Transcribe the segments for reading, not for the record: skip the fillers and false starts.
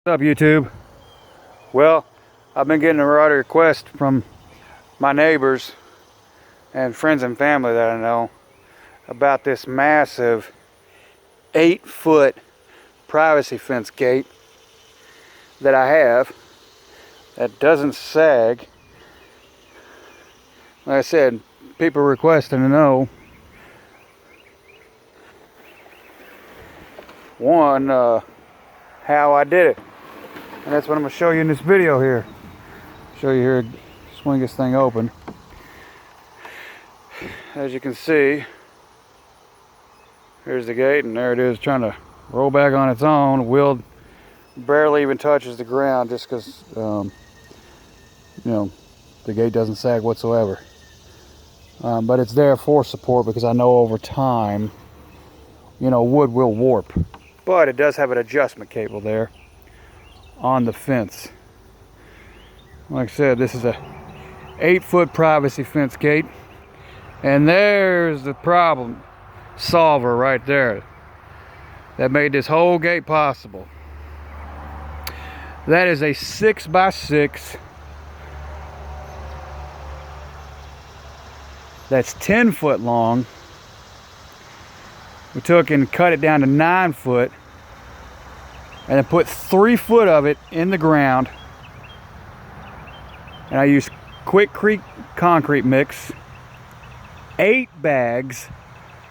What's up, YouTube? Well, I've been getting a lot of requests from my neighbors and friends and family that I know about this massive 8-foot privacy fence gate that I have that doesn't sag. Like I said, people requesting to know how I did it. And that's what I'm going to show you in this video here. Show you here, swing this thing open. As you can see, here's the gate, and there it is trying to roll back on its own. The wheel barely even touches the ground just because, you know, the gate doesn't sag whatsoever. But it's there for support because I know over time, you know, wood will warp. But it does have an adjustment cable there on the fence. Like I said, this is a 8-foot privacy fence gate, and there's the problem solver right there that made this whole gate possible. That is a 6x6 that's 10 foot long. We took and cut it down to 9 foot and then put 3 foot of it in the ground. And I used Quikrete concrete mix, 8 bags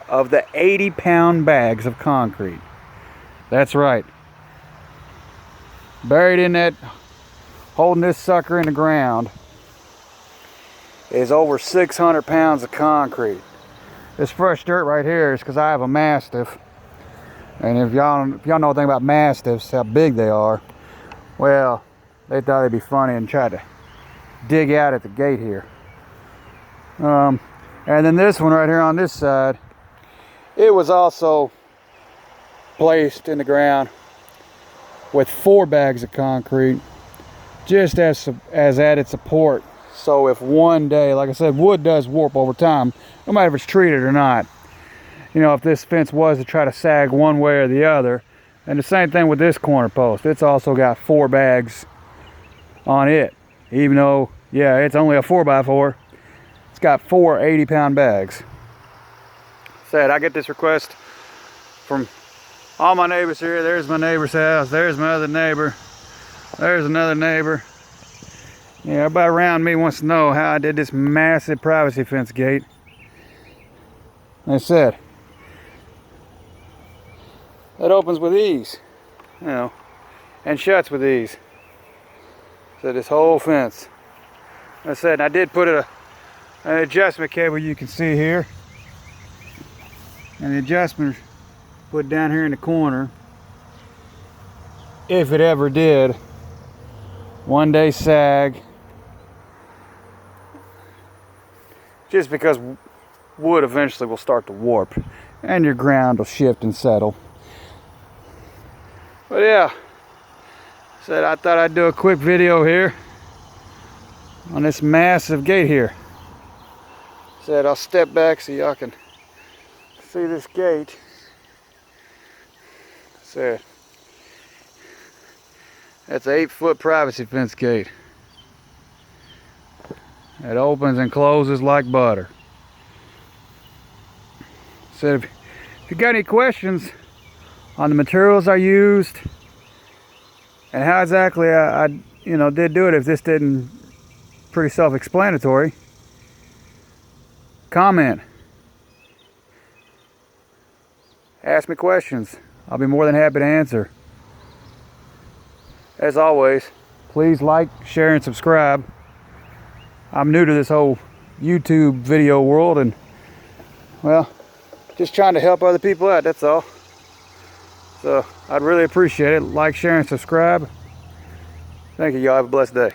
of the 80-pound bags of concrete. That's right. Buried in that, holding this sucker in the ground, is over 600 pounds of concrete. This fresh dirt right here is because I have a Mastiff. And if y'all know anything about Mastiffs, how big they are, well, they thought it'd be funny and tried to dig out at the gate here. And then this one right here on this side, it was also placed in the ground with 4 bags of concrete, just as added support. So if one day, like I said, wood does warp over time, no matter if it's treated or not. You know, if this fence was to try to sag one way or the other. And the same thing with this corner post. It's also got 4 bags on it. Even though, yeah, it's only a 4x4. It's got 4 80-pound bags. Said I get this request from all my neighbors here. There's my neighbor's house. There's my other neighbor. There's another neighbor. Yeah, everybody around me wants to know how I did this massive privacy fence gate. Like I said, it opens with ease, you know, and shuts with ease. So this whole fence. Like I said, I did put an adjustment cable you can see here. And the adjustment put down here in the corner. If it ever did one day sag, just because wood eventually will start to warp and your ground will shift and settle. But yeah, said I thought I'd do a quick video here on this massive gate here. Said I'll step back so y'all can see this gate. Said that's an 8-foot privacy fence gate. It opens and closes like butter. Said if you got any questions on the materials I used and how exactly I did do it, if this didn't pretty self-explanatory, comment. Ask me questions. I'll be more than happy to answer. As always, please like, share, and subscribe. I'm new to this whole YouTube video world, and well, just trying to help other people out, that's all. So I'd really appreciate it. Like, share, and subscribe. Thank you, y'all. Have a blessed day.